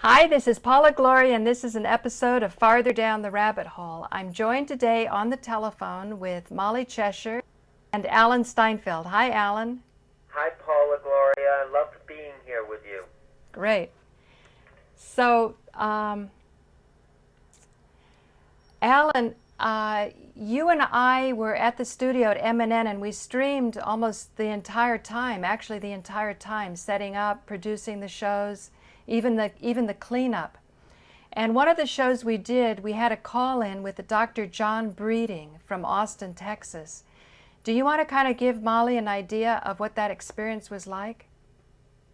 Hi, this is Paula Gloria, and this is an episode of Farther Down the Rabbit Hole. I'm joined today on the telephone with Molly Cheshire and Alan Steinfeld. Hi, Alan. Hi, Paula Gloria. I love being here with you. Great. So, Alan, you and I were at the studio at M&N, and we streamed almost the entire time, actually the entire time, setting up, producing the shows, even the cleanup. And one of the shows we did, we had a call-in with the Dr. John Breeding from Austin, Texas. Do you want to kind of give Molly an idea of what that experience was like?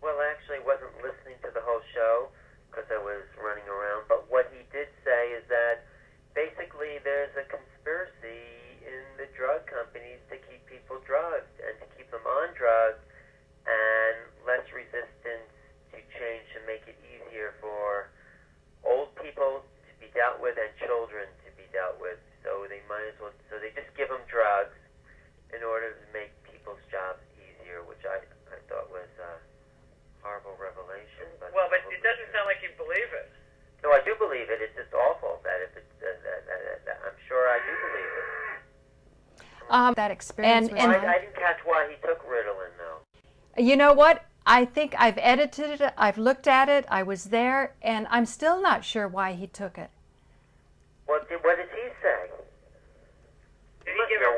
Well, I actually wasn't listening to the whole show because I was running around, but what he did say is that basically there's a conspiracy in the drug companies to keep people drugged and to keep them on drugs, and less resistance to change to make it easier for old people to be dealt with and children to be dealt with. So they might as well, so they just give them drugs in order to make people's jobs easier, which I thought was a horrible revelation. But it doesn't sound like you believe it. No, I do believe it. It's just awful that if it's, I'm sure I do believe it. That experience I didn't catch why he took Ritalin, though. You know what? I think I've edited it, I've looked at it, I was there, and I'm still not sure why he took it. What did he say? Did he give a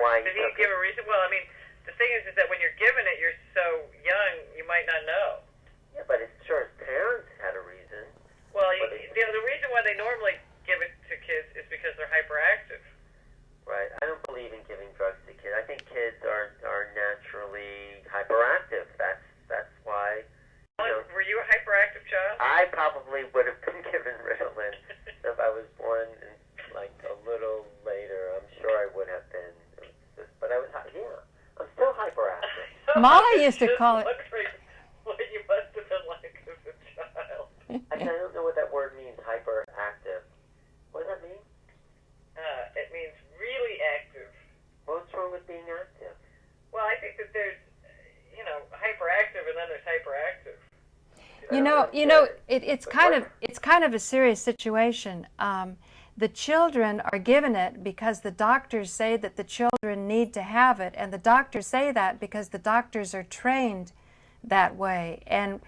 reason? Well, I mean, the thing is that when you're given it, you're so young, you might not know. Yeah, but it's sure his parents had a reason. Well, the reason why they normally give it to kids is because they're hyperactive. Right. I don't believe in giving drugs to kids. I think kids are naturally hyperactive. That's why. Were you a hyperactive child? I probably would have been given Ritalin if I was born like a little later. I'm sure I would have been. But I was, I'm still hyperactive. Molly used to call it. Looks like what you must have been like as a child. I don't know what that word means, hyperactive. What does that mean? It means really active. What's wrong with being active? Well, I think that there's, hyperactive, and then there's hyperactive. It's kind of a serious situation. The children are given it because the doctors say that the children need to have it, and the doctors say that because the doctors are trained that way. And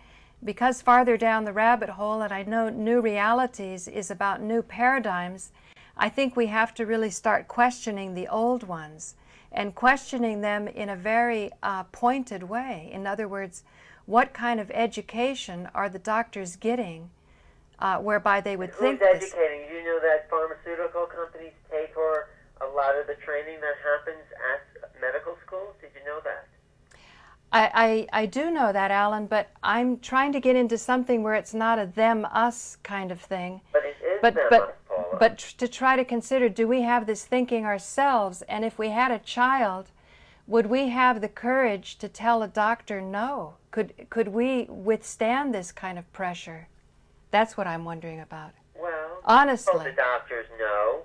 because Farther Down the Rabbit Hole, and I know New Realities is about new paradigms, I think we have to really start questioning the old ones and questioning them in a very pointed way. In other words, what kind of education are the doctors getting whereby they would think this? Who's educating? You know that pharmaceutical companies pay for a lot of the training that happens at medical schools? Did you know that? I do know that, Alan, but I'm trying to get into something where it's not a them-us kind of thing. But it is them-us, Paula. But to try to consider, do we have this thinking ourselves? And if we had a child, would we have the courage to tell a doctor no? Could we withstand this kind of pressure? That's what I'm wondering about. Well, honestly. Well, the doctors know.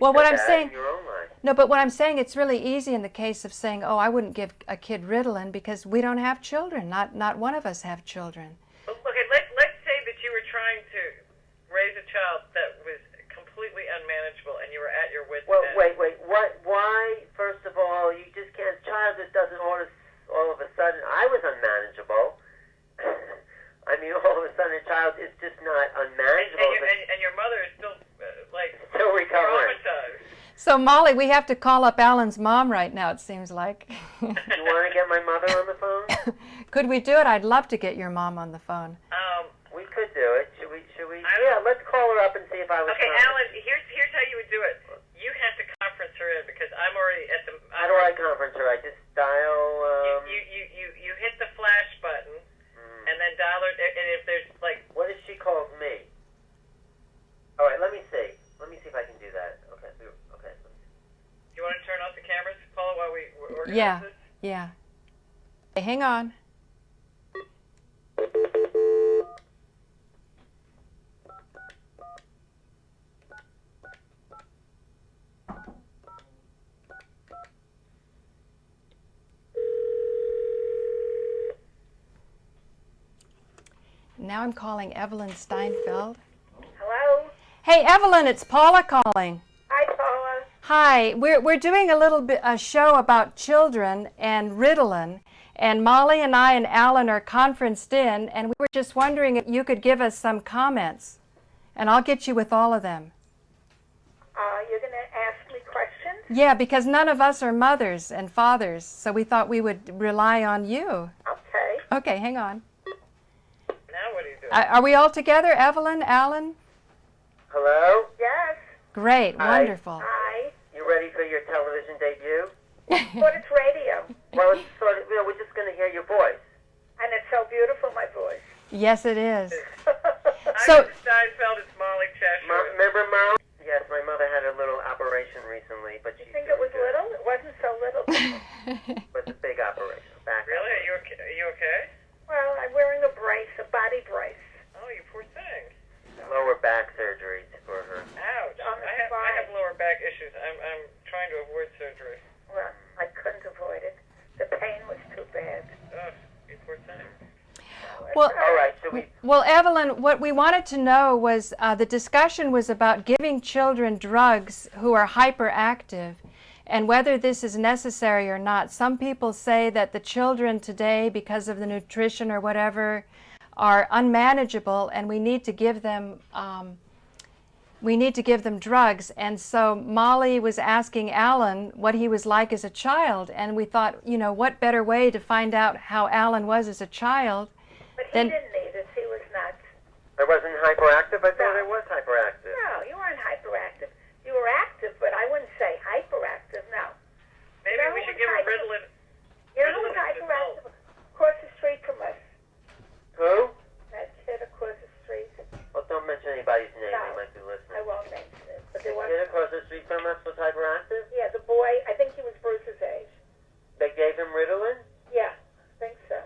Well, what I'm saying, in your own life. No, but what I'm saying, it's really easy in the case of saying, oh, I wouldn't give a kid Ritalin because we don't have children. Not one of us have children. Okay, let's say that you were trying to raise a child that was completely unmanageable, and you were at your wit's end. Well, wait. Why? First of all, you just can't. Child just doesn't all of a sudden. I was unmanageable. I mean, all of a sudden, a child is just not unmanageable. And your mother is still still recovering. Traumatized. So, Molly, we have to call up Alan's mom right now, it seems like. You want to get my mother on the phone? Could we do it? I'd love to get your mom on the phone. We could do it. Should we? Yeah, let's call her up and see if I was. Okay, Alan, here's how you would do it. You have to conference her in because I'm already at the. How do I conference her? I just dial. You hit the flash button, and then dial her. And if there's like. What if she calls me? All right, let me see. Let me see if I can do that. Okay. Do you want to turn off the cameras, Paula, while we organize this? Yeah. Hey, hang on. Now I'm calling Evelyn Steinfeld. Hello? Hey, Evelyn, it's Paula calling. Hi, Paula. Hi, we're doing a show about children and Ritalin, and Molly and I and Alan are conferenced in, and we were just wondering if you could give us some comments, and I'll get you with all of them. You're going to ask me questions? Yeah, because none of us are mothers and fathers, so we thought we would rely on you. Okay. Okay, hang on. Now what are you doing? Are we all together, Evelyn, Alan? Hello? Yes. Great, Hi. wonderful. Hi. You ready for your television debut? But it's radio. Well, it's sort of, we're just going to hear your voice. And it's so beautiful, my voice. Yes, it is. I'm Steinfeld, it's Molly Cheshire. Remember, Mom? Yes, my mother had a little operation recently, but You think it was little? It wasn't so little. It was a big operation. Back Really? Are you okay? Well, I'm wearing a brace, a body brace. Oh, you poor thing. lower back surgery for her. Ouch. On the I have lower back issues. I'm trying to avoid surgery. Well, I couldn't avoid it. The pain was too bad. Ugh, you poor thing. Well, All right, so well, Evelyn, what we wanted to know was the discussion was about giving children drugs who are hyperactive and whether this is necessary or not. Some people say that the children today, because of the nutrition or whatever, are unmanageable, and we need to give them drugs. And so Molly was asking Alan what he was like as a child, and we thought, you know, what better way to find out how Alan was as a child. But he didn't need it. He was not. I wasn't hyperactive? I thought I was hyperactive. No, you weren't hyperactive. You were active, but I wouldn't say hyperactive, no. Maybe we should give her Ritalin. You know who's hyperactive? Across the street from us. Who? That kid across the street. Well, don't mention anybody's name. No, They might be I listening. won't mention it. But there The was, kid across the street from us was hyperactive? yeah, the boy, I think he was Bruce's age. They gave him Ritalin? Yeah, I think so.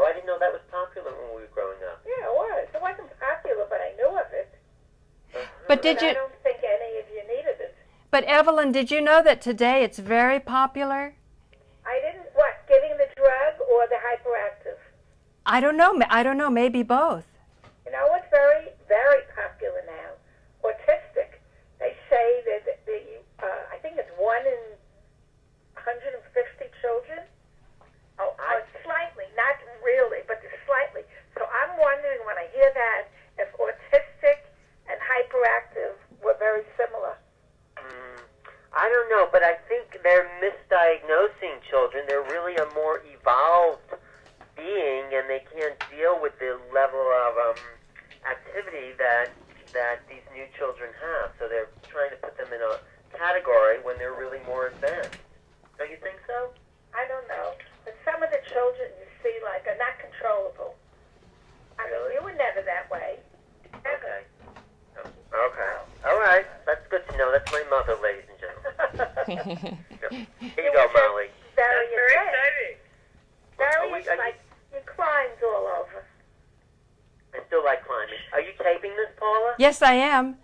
Oh, I didn't know that was popular when we were growing up. Yeah, it was. It wasn't popular, but I knew of it. But did I you? don't think any of you needed it. But Evelyn, did you know that today it's very popular? I didn't, what, giving the drug or the hyperactive? I don't know. I don't know. Maybe both. You know what's very, very popular now? Autistic. They say that I think it's 1 in 150 children. Oh, slightly, not really, but slightly. So I'm wondering when I hear that if autistic and hyperactive were very similar. I don't know, but I think they're misdiagnosing children. They're really a more evolved being, and they can't deal with the level of activity that these new children have. So they're trying to put them in a category when they're really more advanced. Don't you think so? I don't know. But some of the children you see like are not controllable. I mean, you were never that way. Never. Okay. Okay. All right. That's good to know. That's my mother, ladies and gentlemen. Here you go, Molly. Very That's very advanced. exciting. Very, like, you climbed all over. I still like climbing. Are you taping this, Paula? Yes, I am.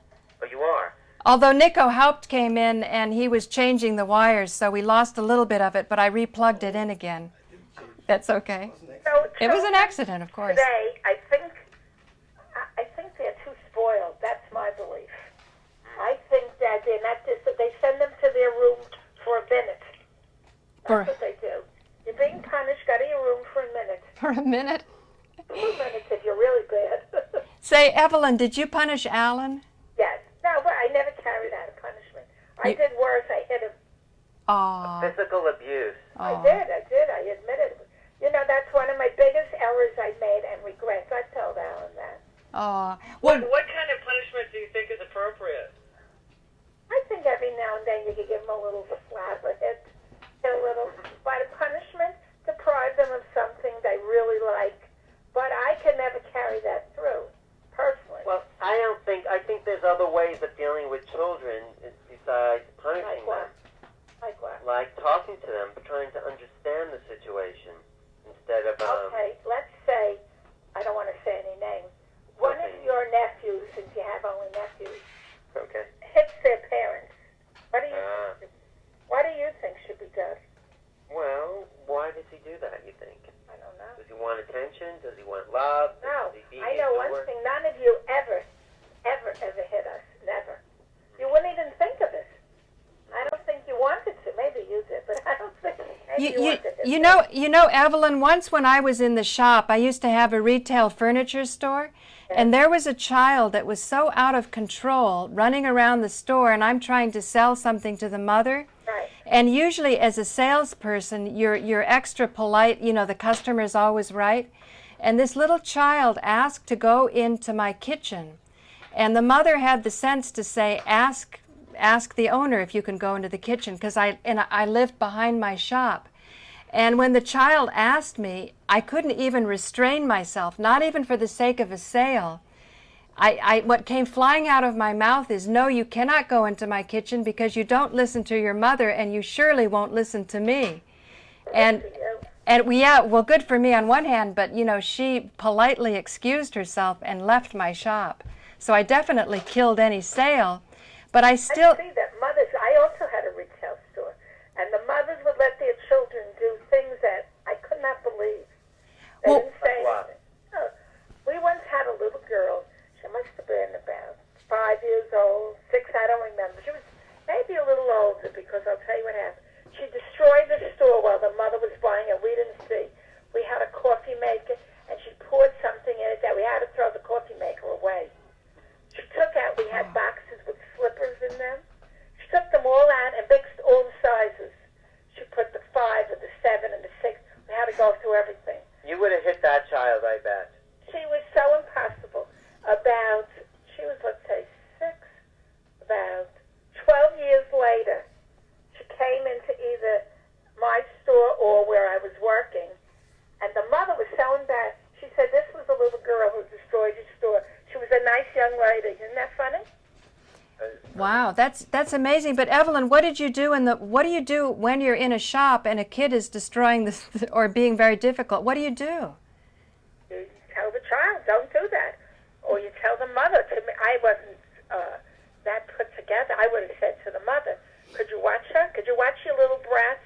Oh, you are? Although Nico Haupt came in and he was changing the wires, so we lost a little bit of it, but I replugged it in again. That's okay. So It was an accident, of course. today, I think they're too spoiled. That's my belief. I think that they're not just that they send them to their room for a minute. That's what they do. You're being punished. Go to your room for a minute. For a minute. 2 minutes if you're really bad. Say, Evelyn, did you punish Alan? Yes. No, but I never carried out a punishment. I did worse. I hit him. Aw. Physical abuse. I did. I admitted it. You know, that's one of my biggest errors I made and regrets. I told Alan that. Aw. What Well, kind of punishment do you think is appropriate? I think every now and then you could give them a little slap or hit a little. But a punishment, deprive them of something they really like. But I can never carry that through, personally. Well, I think there's other ways of dealing with children besides punishing Like what? them. Like what? Like talking to them, trying to understand the situation instead of Okay, let's say, I don't want to say any names. One of your nephews, since you have only nephews, okay. hits their parents. What do you think should be done? Well, why does he do that, you think? I don't know. To Does he want attention? Does he want love? No. Does he I know one thing. None of you ever hit us. Never. You wouldn't even think of it. I don't think you wanted to. Maybe you did, but I don't think you wanted to. You know, Evelyn, once when I was in the shop, I used to have a retail furniture store, and there was a child that was so out of control running around the store, and I'm trying to sell something to the mother. Right. And usually as a salesperson, you're extra polite, you know, the customer's always right. And this little child asked to go into my kitchen, and the mother had the sense to say, ask the owner if you can go into the kitchen, because I lived behind my shop. And when the child asked me, I couldn't even restrain myself, not even for the sake of a sale. What came flying out of my mouth is, no, you cannot go into my kitchen because you don't listen to your mother, and you surely won't listen to me. And yeah, well, good for me on one hand, but you know, she politely excused herself and left my shop. So I definitely killed any sale, but I still... I see that mothers, I also had a retail store, and the mothers would let their children do things that I could not believe. They didn't say anything. No. We once had a little girl, she must have been about 5 years old, 6, I don't remember. She was maybe a little older, because I'll tell you what happened. She destroyed the store while the mother was buying it. We didn't see. We had a coffee maker, and she poured something in it that we had to throw the coffee maker away. She took out, we had boxes with slippers in them. She took them all out and mixed all the sizes. She put the 5 and the 7 and the 6. We had to go through everything. You would have hit that child, I bet. She was so impossible. She was, let's say, 6, about 12 years later, she came into either my store or where I was working, and the mother was so embarrassed. She said, this was a little girl who destroyed your store. She was a nice young lady. Isn't that funny? Wow, that's amazing. But Evelyn, what did you do what do you do when you're in a shop and a kid is destroying this or being very difficult? What do you do? You tell the child, don't do that. Or you tell the mother. To me, I wasn't that put together. I would have said to the mother, could you watch her? Could you watch your little brat?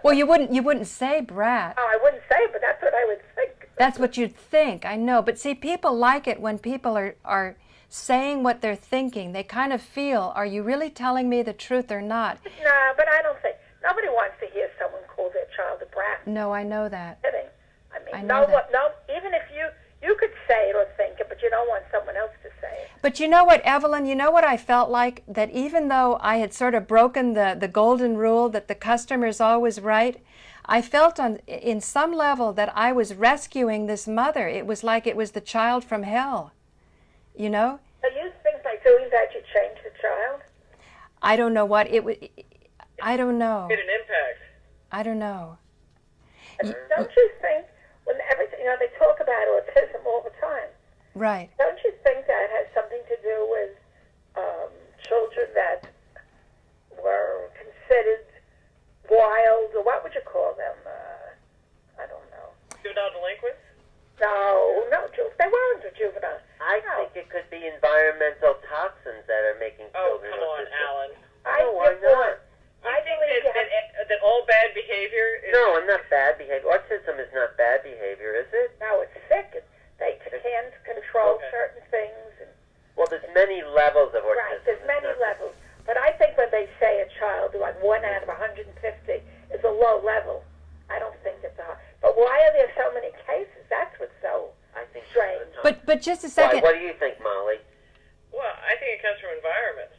Well, you wouldn't say brat. Oh, I wouldn't say, but that's what I would think. That's what you'd think, I know. But see, people like it when people are saying what they're thinking. They kind of feel, are you really telling me the truth or not? No, but I don't think. Nobody wants to hear someone call their child a brat. No, I know that. I mean, no, even if you could say it or think it, but you don't want someone else to say it. But you know what, Evelyn, you know what I felt like? That even though I had sort of broken the golden rule that the customer's always right, I felt in some level that I was rescuing this mother. It was like it was the child from hell, you know? So you think by doing that you change the child? I don't know what it would. I don't know. Get an impact. I don't know. Don't you think when everything, they talk about autism all the time. Right. Don't you think that has something to do with children that were considered wild, or what would you call them? I don't know. Juvenile delinquents? No, they weren't a juvenile. I think it could be environmental toxins that are making children come on, autistic. Alan. Why not? I think that all bad behavior is... No, I'm not bad behavior. Autism is not bad behavior, is it? No, it's sick. They can't control certain things. Well, there's many levels of autism. Right, there's many levels. But I think when they say a child who on 1 out of 150 is a low level, I don't think it's a high. But why are there so many cases? That's what's so strange. But just a second. What do you think, Molly? Well, I think it comes from environment.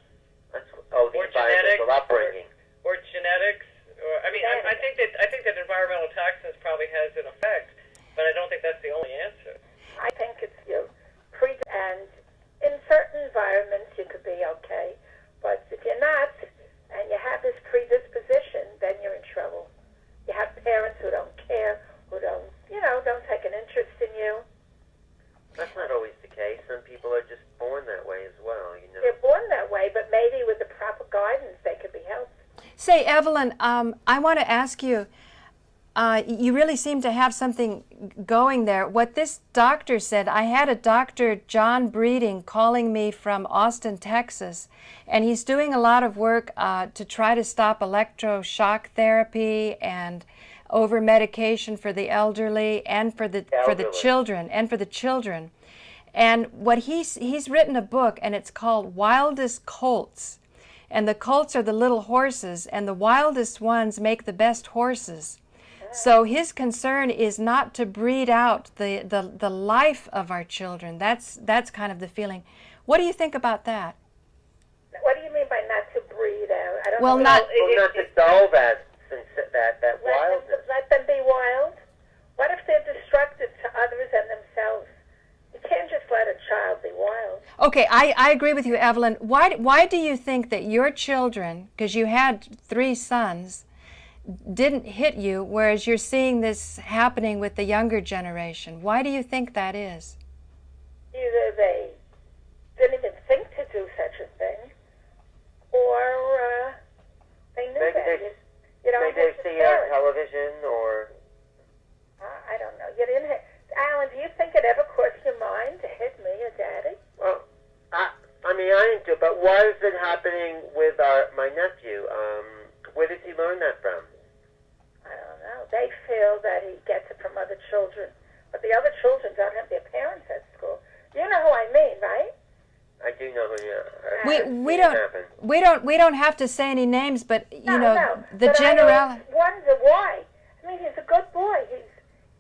The environmental upbringing. Or genetics. I think that environmental toxins probably has an effect, but I don't think that's the only answer. I think it's and in certain environments you could be okay, but if you're not and you have this predisposition, then you're in trouble. You have parents who don't care, who don't take an interest in you. That's not always the case. Some people are just born that way as well, They're born that way, but maybe with the proper guidance they could be helped. Say, Evelyn, I want to ask you, you really seem to have something going there. What this doctor said, I had a Dr. John Breeding calling me from Austin, Texas, and he's doing a lot of work to try to stop electroshock therapy and over medication for the elderly and for the children And what he's written a book, and it's called Wildest Colts. And the colts are the little horses, and the wildest ones make the best horses. So his concern is not to breed out the life of our children. That's kind of the feeling. What do you think about that? What do you mean by not to breed out? I don't Well, know. not to dull that wildness. Let them be wild. What if they're destructive to others and themselves? You can't just let a child be wild. Okay, I agree with you, Evelyn. Why do you think that your children, because you had 3 sons, didn't hit you, whereas you're seeing this happening with the younger generation? Why do you think that is? Either they didn't even think to do such a thing, or they knew that. Maybe they see it on television, or... I don't know. You didn't Alan, do you think it ever crossed your mind to hit me or Daddy? Well, I didn't do it, but why is it happening with my nephew? Where does he learn that from? I don't know. They feel that he gets it from other children, but the other children don't have their parents at school. You know who I mean, right? I do know who you are. We don't have to say any names, but the generality. I wonder why. I mean, he's a good boy.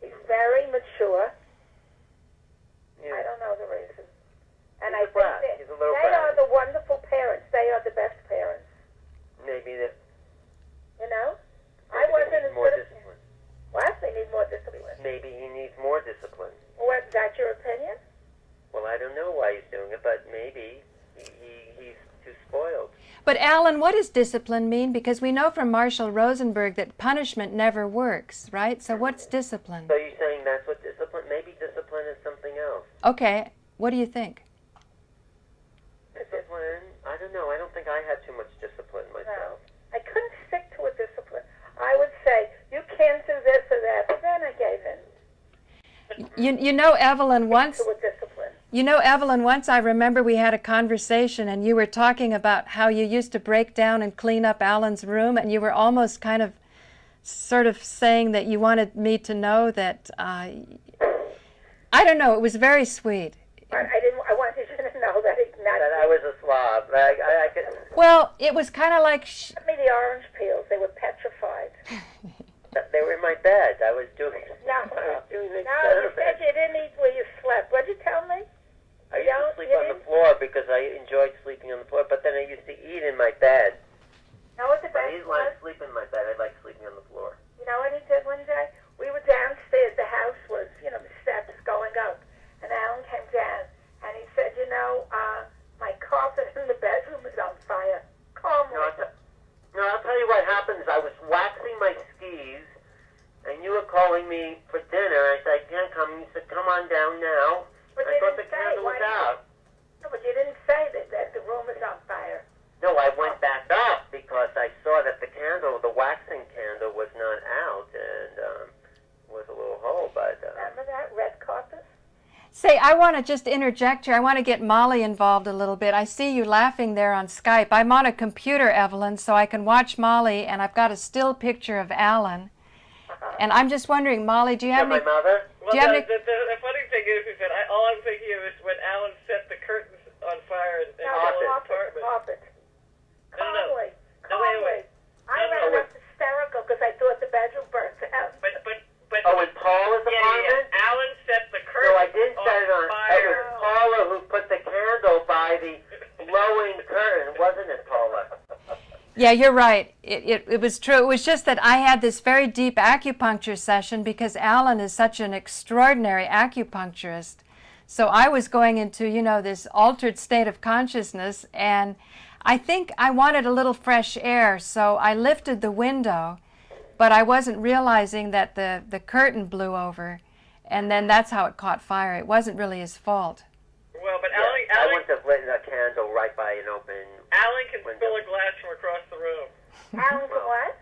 He's very mature. Yeah. I don't know the reason. And He's a little they brat. are the wonderful parents. They are the best parents. Maybe that. You know? Maybe I wasn't they need as more good as... discipline. What? They need more discipline. Maybe he needs more discipline. What, is that your opinion? Well, I don't know why he's doing it, but maybe he's too spoiled. But Alan, what does discipline mean? Because we know from Marshall Rosenberg that punishment never works, right? So what's discipline? So you're saying that's what discipline? Maybe discipline is something else. Okay, what do you think? Discipline? I don't know. I don't think I had too much discipline myself. I couldn't stick to a discipline. I would say, you can't do this or that, but then I gave in. You know, Evelyn, once... To a discipline. You know, Evelyn, once I remember we had a conversation and you were talking about how you used to break down and clean up Alan's room, and you were almost kind of sort of saying that you wanted me to know that, I don't know, it was very sweet. I wanted you to know that That I was a slob. I could... Well, it was kind of like... Give me the orange peels. They were petrified. They were in my bed. I was doing... No, you said you didn't eat where you slept. What'd you tell me? I used to sleep on the floor because I enjoyed sleeping on the floor, but then I used to eat in my bed. Know what the I best didn't want was? to sleep in my bed. I liked sleeping on the floor. You know what he did one day? We were downstairs. The house was, the steps going up. And Alan came down, and he said, my carpet in the bedroom is on fire. Calmly. I'll tell you what happened is I was waxing my skis, and you were calling me for dinner. I said, I can't come. You said, come on down now. But I thought the candle was out. No, but you didn't say that the room is on fire. No, I went back up because I saw that the waxing candle was not out, and was a little hole, but... Remember that? Red carpet? Say, I want to just interject here. I want to get Molly involved a little bit. I see you laughing there on Skype. I'm on a computer, Evelyn, so I can watch Molly, and I've got a still picture of Alan. And I'm just wondering, Molly, do you have any... my mother? Well, the funny thing is that all I'm thinking of is when Alan set the curtains on fire in Alan's apartment. Calmly. Wait. I ran up hysterical because I thought the bedroom burnt out. But in Paula's apartment? Yeah. Alan set the curtains No, I didn't set it on fire. It was Paula who put the candle by the blowing curtain, wasn't it, Paula? Yeah, you're right. It was true. It was just that I had this very deep acupuncture session because Alan is such an extraordinary acupuncturist. So I was going into, this altered state of consciousness, and I think I wanted a little fresh air, so I lifted the window, but I wasn't realizing that the curtain blew over, and then that's how it caught fire. It wasn't really his fault. Well, but I wouldn't have lit a candle right by an open Alan can window. spill a glass from across the room. Alan, what?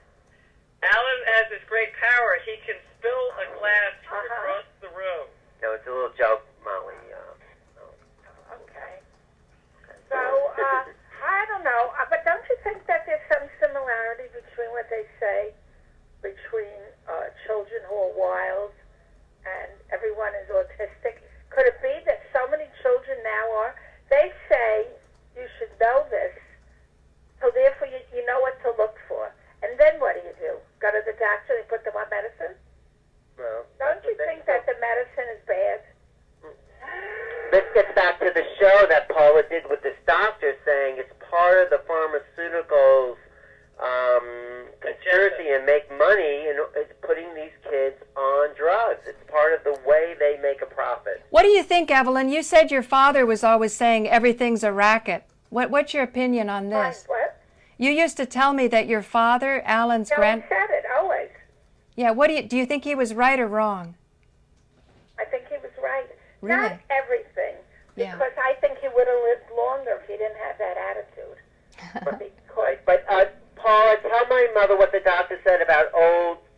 Alan has this great power. He can spill a glass from across the room. No, it's a little joke, Molly. Okay. So, I don't know, but don't you think that there's some similarity between what they say between children gets back to the show that Paula did with this doctor, saying it's part of the pharmaceuticals conspiracy and make money, and it's putting these kids on drugs. It's part of the way they make a profit. What do you think, Evelyn? You said your father was always saying everything's a racket. What's your opinion on this? What? You used to tell me that your father, Alan's No, he said it, always. Yeah, do you think he was right or wrong? I think he was right. Really? Not everything, Yeah. because I think he would have lived longer if he didn't have that attitude. But Paula, tell my mother what the doctor said about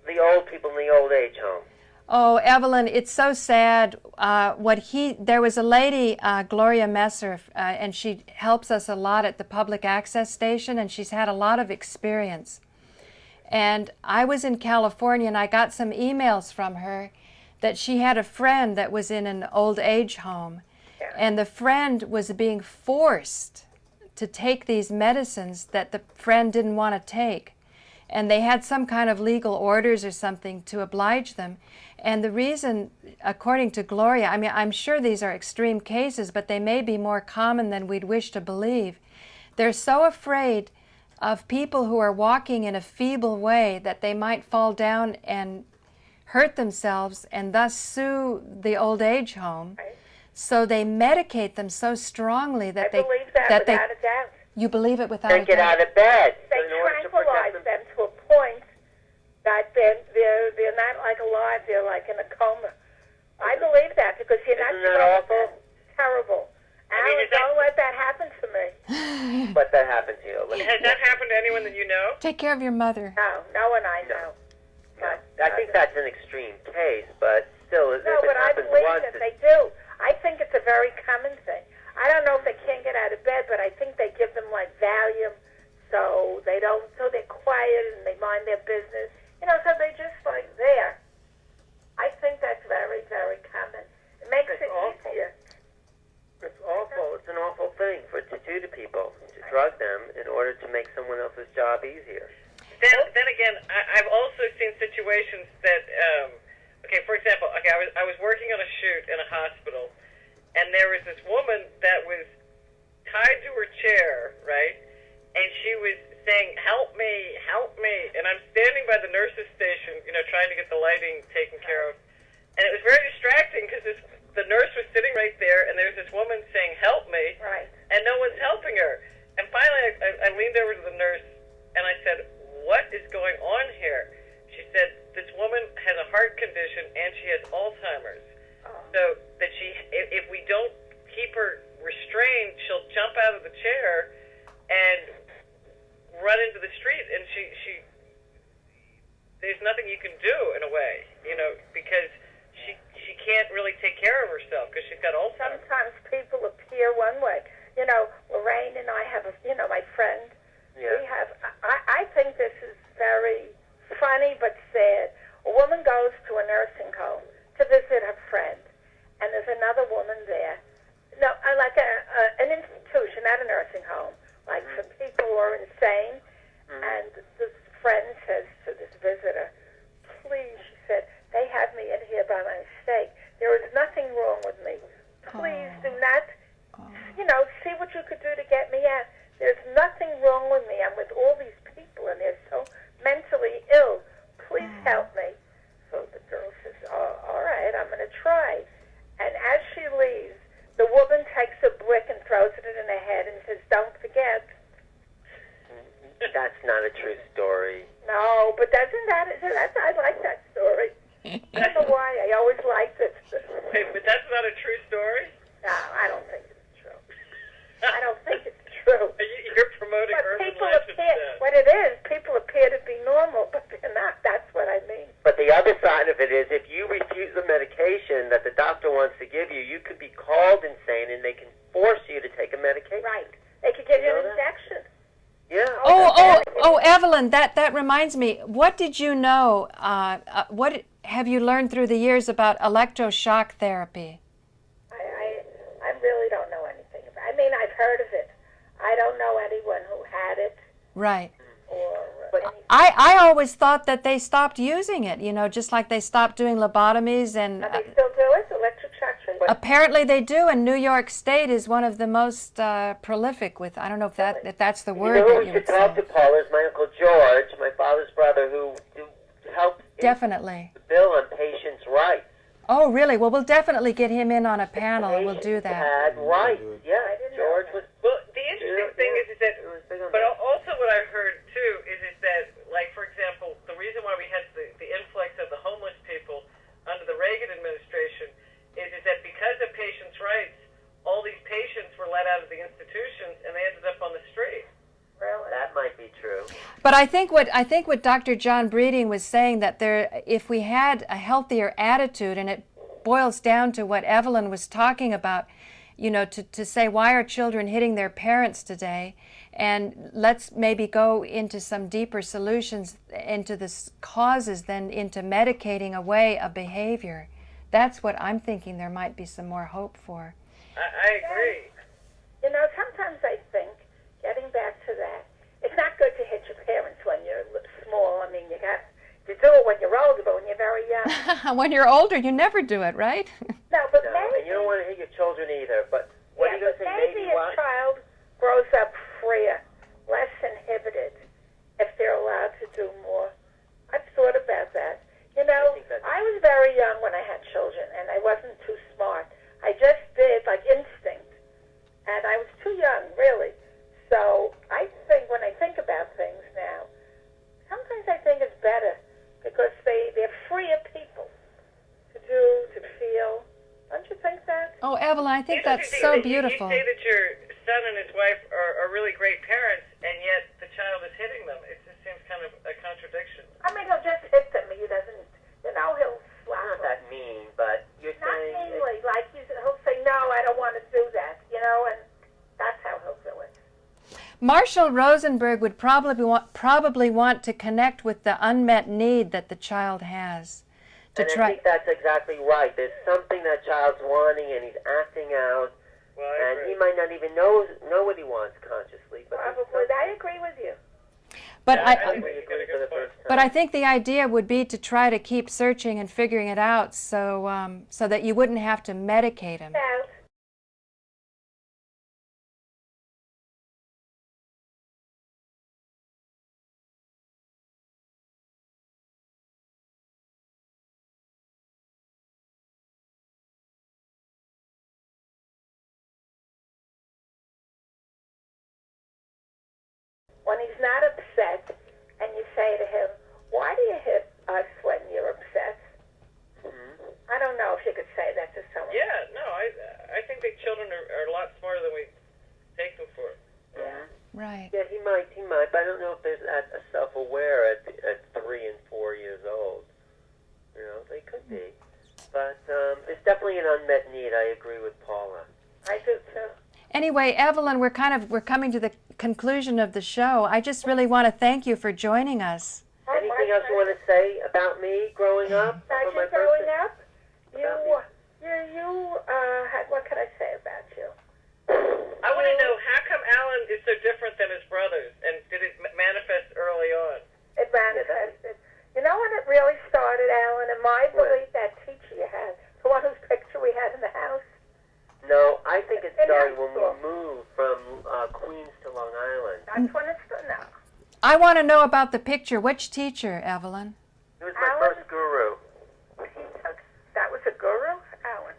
the old people in the old age home. Oh, Evelyn, it's so sad. There was a lady, Gloria Messer, and she helps us a lot at the public access station, and she's had a lot of experience. And I was in California, and I got some emails from her that she had a friend that was in an old age home, and the friend was being forced to take these medicines that the friend didn't want to take. And they had some kind of legal orders or something to oblige them. And the reason, according to Gloria, I mean, I'm sure these are extreme cases, but they may be more common than we'd wish to believe. They're so afraid of people who are walking in a feeble way that they might fall down and hurt themselves and thus sue the old age home. Right. So they medicate them so strongly that I believe that without a doubt. You believe it without Can't a doubt? get out of bed. They tranquilize them to a point that they're not like alive, they're like in a coma. I believe that because you're not Isn't that awful? It's terrible. Alan, don't let that happen to me. Let that happen to you. Has that happened to anyone that you know? Take care of your mother. No, no one I know. No. I think that's an extreme case, but still, No, but I believe that they do. I think it's a very common thing. I don't know if they can't get out of bed, but I think they give them like Valium, so they're quiet and they mind their business. So they just like there. I think that's very, very common. It makes it easier. It's awful. It's an awful thing to do to people, to drug them in order to make someone else's job easier. Then again, I've also seen situations that, for example, I was working on a shoot in a hospital, and there was this woman that was tied to her chair, right? And she was saying, help me, and I'm standing by the nurse's station, trying to get the lighting taken care of. And it was very distracting because the nurse was sitting right there, and there was this woman saying, help me, Right. and no one's helping her. And finally, I leaned over to the nurse, and I said, what is going on here? She said, this woman has a heart condition, and she has Alzheimer's. So that if we don't keep her restrained, she'll jump out of the chair and run into the street, and she there's nothing you can do in a way, because she can't really take care of herself because she's got Alzheimer's. Sometimes people appear one way. Lorraine and I have my friend. Yeah. We have. I think this is very funny but sad. A woman goes to a nursing home to visit her friend, and there's another woman there. No, like an institution, not a nursing home, like for people who are insane. And this friend says to this visitor, please, she said, they have me in here by mistake. There is nothing wrong with me. Please do not, see what you could do to get me out. There's nothing wrong with me. I'm with all these people, and they're so mentally ill. Please help me. So the girl says, all right, I'm going to try. And as she leaves, the woman takes a brick and throws it in her head and says, don't forget. That's not a true story. No, but I like that story. I don't know why. I always liked it. Wait, but that's not a true story? No, I don't think it's true. I don't think it's true. You're promoting But urban people legends appear, then. what it is, people appear to be normal, but they're not. That's what I mean. But the other side of it is, if you refuse the medication that the doctor wants to give you, you could be called insane, and they can force you to take a medication. Right. They could give you know an that? injection. Yeah. Oh, Evelyn, that reminds me. What did you know? What have you learned through the years about electroshock therapy? I really don't know anything about it. I mean, I've heard of it. I don't know anyone who had it. Right. Or anything. I always thought that they stopped using it, just like they stopped doing lobotomies and... They still do it, electric shock treatment? Apparently they do, and New York State is one of the most prolific with, I don't know if that's the word You know that who we you should would talk say. to, Paula, is my Uncle George, my father's brother, who helped Definitely. the bill on patients' rights. Oh, really? Well, we'll definitely get him in on a panel, and we'll do that. Had rights, yeah. George was. Well, the interesting thing is that, but also what I've heard too is that, like, for example, the reason why we had the influx of the homeless people under the Reagan administration is that because of patients' rights, all these patients were let out of the institutions and they ended up on the street. Really? That might be true. But I think what Dr. John Breeding was saying, that if we had a healthier attitude, and it boils down to what Evelyn was talking about, you know, to say, why are children hitting their parents today? And let's maybe go into some deeper solutions into the causes than into medicating away a behavior. That's what I'm thinking there might be some more hope for. I agree. You know, sometimes I think, getting back to that, it's not good to hit your parents when you're small. I mean, you do it when you're older, but when you're very young. When you're older, you never do it, right? No, but No, maybe, and you don't want to hit your children either. But what are you going to say? maybe Maybe a child grows up freer, less inhibited, if they're allowed to do more. I've thought about that. You know, I was very young when I had children, and I wasn't too smart. I just did, like, instinct. And I was too young, really. So I think, when I think about things now, sometimes I think it's better because they're freer people to do, to feel. Don't you think that? Oh, Evelyn, I think that's so beautiful. You say that your son and his wife are really great parents, and yet the child is hitting them. It just seems kind of a contradiction. I mean, he'll just hit them. He doesn't, you know, he'll slap not them. that mean, but you're Not saying meanly, like he'll say, no, I don't want to do that, you know, and that's how he'll do it. Marshall Rosenberg would probably want to connect with the unmet need that the child has. I think that's exactly right. There's something that child's wanting, and he's acting out, and he might not even know what he wants consciously. But Probably, I agree with you. But But I think the idea would be to try to keep searching and figuring it out, so so that you wouldn't have to medicate him. Out. When he's not upset, and you say to him, why do you hit us when you're upset? I don't know if you could say that to someone. yeah, no, I think that children are a lot smarter than we take them for. Yeah. Right. Yeah, he might, but I don't know if there's that self-aware at 3 and 4 years old. You know, they could be. But it's definitely an unmet need. I agree with Paula. I do too. Anyway, Evelyn, we're coming to the conclusion of the show. I just really want to thank you for joining us. Anything else you want to say about me growing up? About From my you growing birthday? up, you had, what can I say about you? I want to know, how come Alan is so different than his brothers, and did it manifest early on? It manifested. You know when it really started, Alan, in my belief, that teacher you had, the one whose picture we had in the house? No, I think it In started high when school. we moved from Queens to Long Island. That's when it started. No. I want to know about the picture. Which teacher, Evelyn? He was my Alan? first guru. That was a guru, Alan.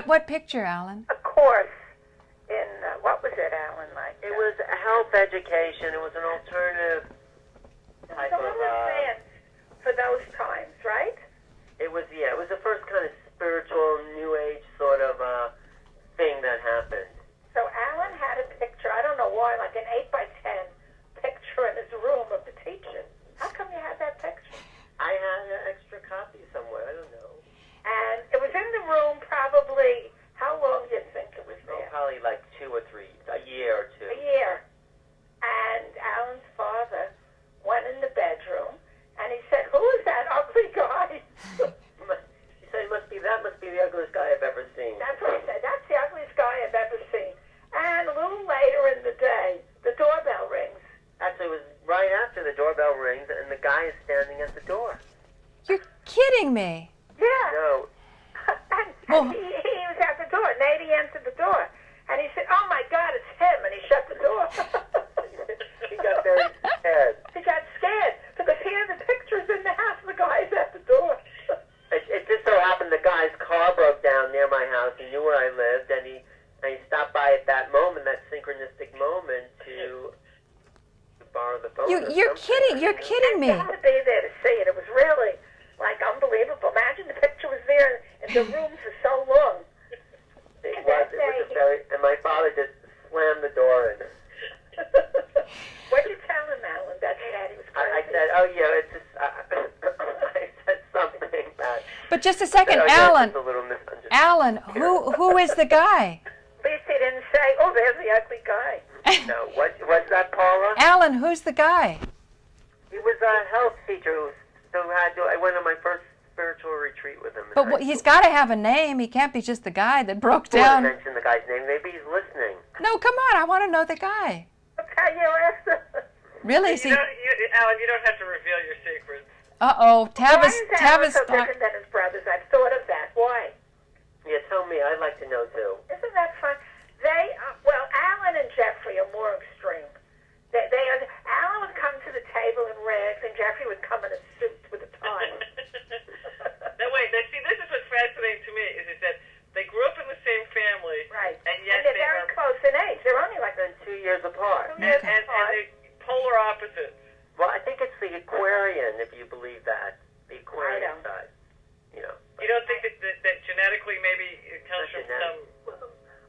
What picture, Alan? A course in, what was it, Alan, like? It was a health education. It was an alternative type So of. it was advanced for those times, right? It was the first kind of spiritual, new age sort of thing that happened. So Alan had a picture, I don't know why, like an 8 by 10 picture in his room of the teacher. How come you had that picture? I had an extra copy somewhere. I don't know. And it was in the room probably, how long do you think it was Oh, there? probably like 2 or 3, a year or two. A year. And Alan's father went in the bedroom and he said, who is that ugly guy? She said, that must be the ugliest guy I've ever seen. That's what he said. That's the ugliest guy I've ever seen. And a little later in the day, the doorbell rings. Actually, it was right after the doorbell rings, and the guy is standing at the door. You're kidding me. Yeah. No, And Well- he was guy at that moment, that synchronistic moment, to borrow the phone. You're kidding. You're kidding me. I had to be there to see it. It was really like unbelievable. Imagine the picture was there, and the rooms are so long. It was a very, and my father just slammed the door in. What'd you tell him, Alan? That Daddy was crazy? I said, oh yeah, it's just, I said something bad. But just a second, Oh, yeah, Alan. just a little misunderstanding. Alan, who is the guy? At least he didn't say, oh, there's the ugly guy. No, what's that, Paula? Alan, who's the guy? He was a health teacher who had to, I went on my first spiritual retreat with him. But he's got to have a name. He can't be just the guy that broke I down. want to mention the guy's name. Maybe he's listening. No, come on. I want to know the guy. That's how you asked him. Really? Is he? Alan, you don't have to reveal your secrets. Uh-oh. Why is Alan so Tavis. different than his brothers? I've thought of that. Why? Yeah, tell me. I'd like to know, too. Isn't that fun? Well, Alan and Jeffrey are more extreme. Alan would come to the table in rags, and Jeffrey would come in a suit with a tie. No, wait. See, this is what's fascinating to me is that they grew up in the same family, Right. and yet they're very close in age. They're only like Then 2 years apart. 2 years and apart. they're polar opposites. Well, I think it's the Aquarian, if you believe that. The Aquarian don't. side. You know. You don't think that genetically maybe it comes from some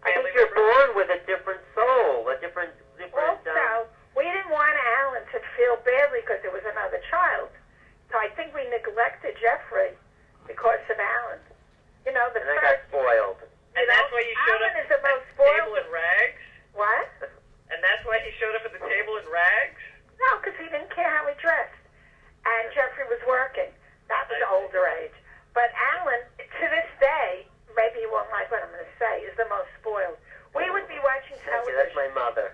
I think family you're member? born with a different soul, a different. Also, we didn't want Alan to feel badly because there was another child. So I think we neglected Jeffrey because of Alan. You know, the And I got first... spoiled. And that's why you showed Alan up is the at most the table spoiled... in rags? What? And that's why he showed up at the table in rags? No, because he didn't care how he dressed. And Jeffrey was working. That was older age. But Alan, to this day, maybe you won't like what I'm going to say, is the most spoiled. We would be watching Thank you. television. That's my mother.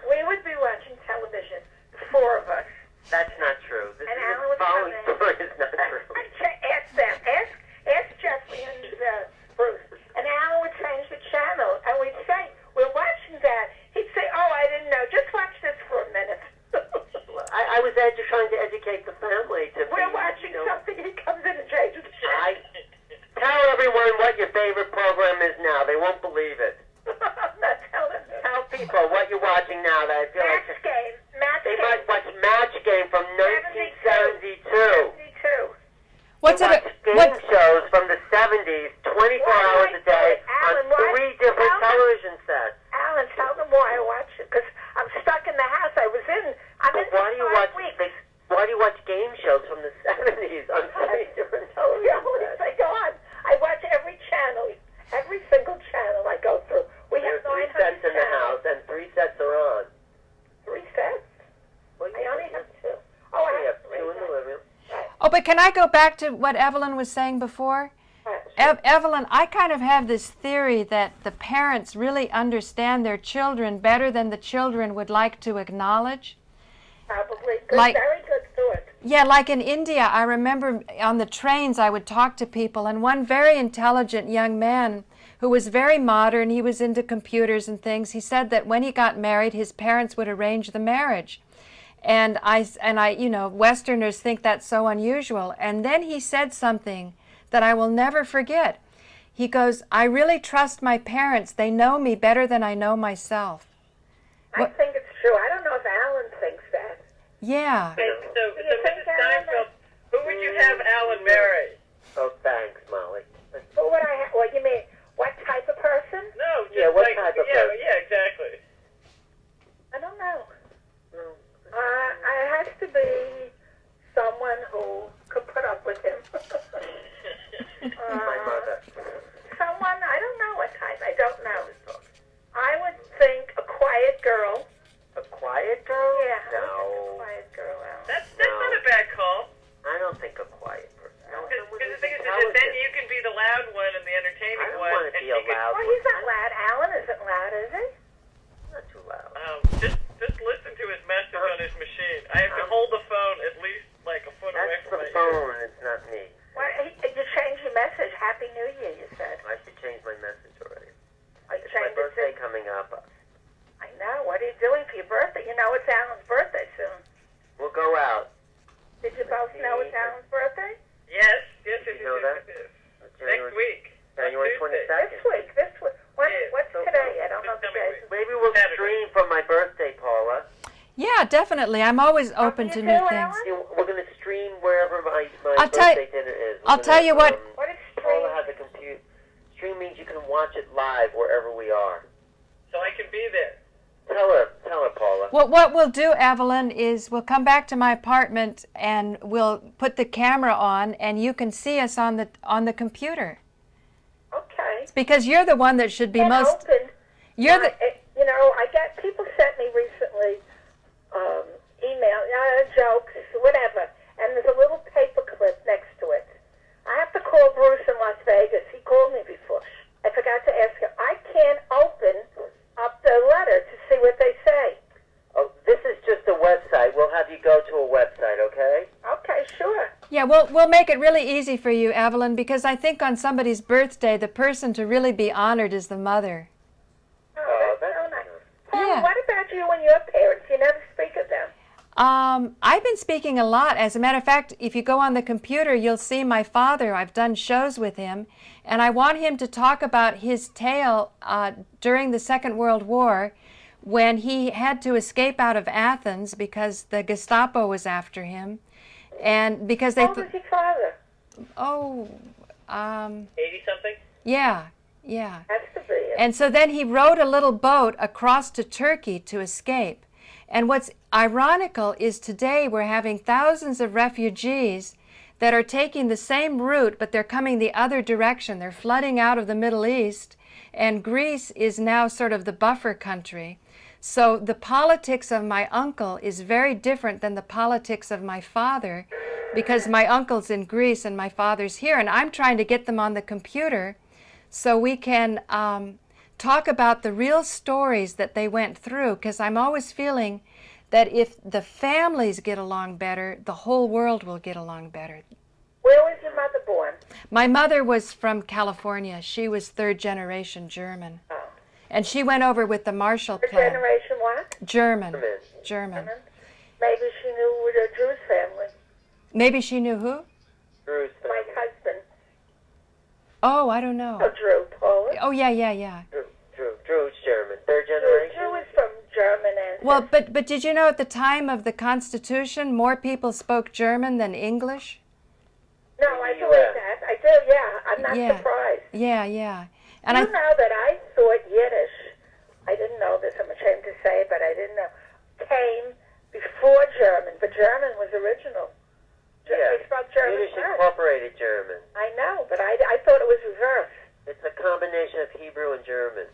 We would be watching television, the four of us. That's not true. This And is Alan would following come in. story is not true. Ask them. Ask Jeffrey and Bruce. And Alan would change the channel. And we'd say, we're watching that. He'd say, oh, I didn't know. Just watch this for a minute. I was trying to educate the family to We're be, watching you know, something. He comes in and changes the channel. Tell everyone what your favorite program is now. They won't believe it. I'm not telling them. Tell people what you're watching now. That I feel Match like game. they might watch Match Game from 1972. 72. What's they it? watch game shows from the 70s, 24 hours a day Alan, on 3 different television sets. Alan, tell them why I watch it. Because I'm stuck in the house. I'm in Why do you watch? 5 weeks. Why do you watch game shows from the 70s on 3 different television sets? They go on. I watch every channel, every single channel I go through. We There have are 3 900 sets in the channels. house, and 3 sets are on. 3 sets? Well, I only have 2. Oh, I we have have 3. 2 in the living room. Right. Oh, but can I go back to what Evelyn was saying before? Evelyn, I kind of have this theory that the parents really understand their children better than the children would like to acknowledge. Probably. Good, Like- very good thought. Yeah, like in India, I remember on the trains I would talk to people, and one very intelligent young man who was very modern, he was into computers and things, he said that when he got married, his parents would arrange the marriage. And I, you know, Westerners think that's so unusual. And then he said something that I will never forget. He goes, I really trust my parents. They know me better than I know myself. I think it's true. I don't know if Alan thinks that. Yeah. Okay, so you think Mrs. Steinfeld, who would you have Alan marry? Oh, thanks, Molly. Who would I have? Well, you mean what type of person? No, just Yeah, what like, type of yeah, person? yeah, exactly. I don't know. It has to be someone who could put up with him. My mother. Someone, I don't know what type. I don't know. I would think a quiet girl. A quiet girl? Yeah, I would think a No. quiet girl. Alan. That's not a bad call. I don't think a quiet person. Because the thing is that then you can be the loud one and the I entertaining don't one. want to and be she a could- loud Well, one. he's not loud. Alan isn't loud, is he? Not too loud. Just listen to his message on his machine. I have to hold the phone at least like a foot away That's from the my ear. phone, it's not me. Well, you changed your message. Happy New Year, you said. I should change my message already. I It's my changed it birthday to... coming up. I know. What are you doing for your birthday? You know it's Alan's birthday soon. We'll go out. Did you both know it's Alan's birthday? Yes. Did you know that? Yes. January, Next week. January on Tuesday. 22nd. This week. Yeah, What's so today? I don't know the This coming day. definitely. I'm always open you to do, new things. Alan? We're going to stream wherever my I'll tell birthday dinner is. I'll tell you what. What is Paula stream? has a computer. Stream means you can watch it live wherever we are. So I can be there. Tell her, Paula. Well, what we'll do, Evelyn, is we'll come back to my apartment and we'll put the camera on, and you can see us on the computer. Okay. Because you're the one that should be And most. open. You're the. You know, I get people sent me recently email jokes, whatever, and there's a little paper clip next to it. I have to call Bruce in Las Vegas. He called me before. I forgot to ask him. I can't open up the letter to see what they say. Oh, this is just a website. We'll have you go to a website, okay? Okay, sure. Yeah, we'll make it really easy for you, Evelyn, because I think on somebody's birthday, the person to really be honored is the mother. Oh, that's so nice. Paula, Yeah. what about you and your parents? You never speak of them. I've been speaking a lot. As a matter of fact, if you go on the computer, you'll see my father. I've done shows with him, and I want him to talk about his tale during the Second World War when he had to escape out of Athens because the Gestapo was after him, and because they How old was your father? 80-something? yeah. Has to be. And so then he rowed a little boat across to Turkey to escape. And what's ironical is today we're having thousands of refugees that are taking the same route, but they're coming the other direction. They're flooding out of the Middle East, and Greece is now sort of the buffer country. So the politics of my uncle is very different than the politics of my father, because my uncle's in Greece and my father's here, and I'm trying to get them on the computer so we can talk about the real stories that they went through, because I'm always feeling that if the families get along better, the whole world will get along better. Where was your mother born? My mother was from California. She was third generation German. Oh. And she went over with the Marshall Her Plan. generation what? German. German. Maybe she knew with a Jewish family. Maybe she knew who? Drew's My family. husband. Oh, I don't know. Oh, Drew, Polish. Oh, yeah. Drew's German. Third Drew generation? is from German ancestry. Well, but did you know at the time of the Constitution, more people spoke German than English? No, I believe that. I do, yeah. I'm not Yeah. surprised. Yeah. And You know that I thought Yiddish, I didn't know this, I'm ashamed to say it, but I didn't know, came before German, but German was original. Yeah. They spoke German Yiddish first. incorporated German. I know, but I thought it was reversed. It's a combination of Hebrew and German.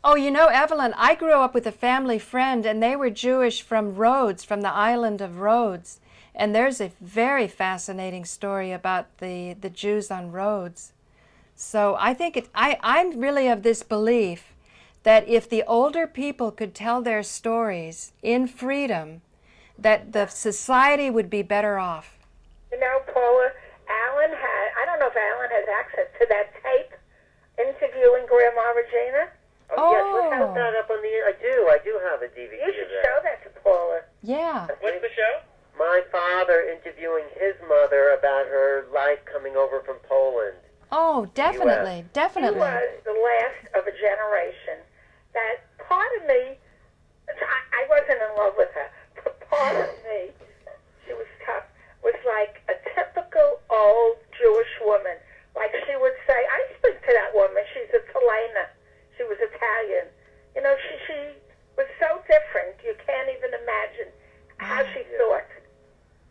oh, you know, Evelyn, I grew up with a family friend, and they were Jewish from Rhodes, from the island of Rhodes. And there's a very fascinating story about the Jews on Rhodes. So I think I'm really of this belief that if the older people could tell their stories in freedom, that the society would be better off. You know, Paula, Alan I don't know if Alan has access to that tape interviewing Grandma Regina. Yes, let's have that up on the. I do have a DVD You should of that. show that to Paula. Yeah. What's the show? My father interviewing his mother about her life coming over from Poland. Oh, definitely. He Definitely. was the last of a generation that part of me, I wasn't in love with her, but part of me, she was tough, was like a typical old Jewish woman. Like she would say, I speak to that woman, she's a Talena. She was Italian. You know, she was so different, you can't even imagine how she thought.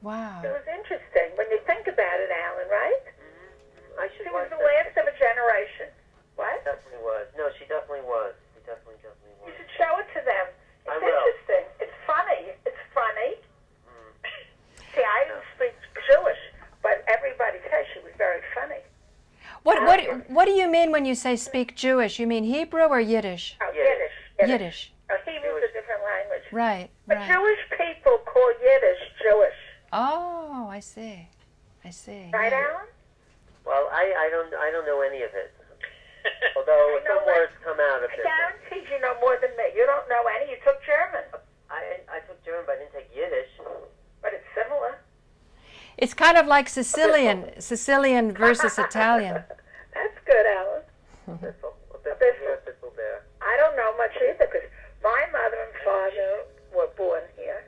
Wow. It was interesting when you think about it, Alan, right? I should She was watch the that. last of a generation. What? Definitely was. No, she definitely was. She definitely You was. should show it to them. It's I will. interesting. It's funny. It's funny. See, I didn't speak Jewish, but everybody says she was very funny. What do you mean when you say speak Jewish? You mean Hebrew or Yiddish? Oh, Yiddish. Yiddish. Hebrew's a different language. Right. But Right. Jewish people call Yiddish Jewish. Oh, I see. Right, Yeah. Alan? Well, I don't know any of it. Although I know some words come out of I it. guarantee you know more than me. You don't know any. You took German. I took German, but I didn't take Yiddish. But it's similar. It's kind of like Sicilian versus Italian. That's good, Alan. Thistle. A Thistle. thistle here, a thistle there. I don't know much either because my mother and father were born here.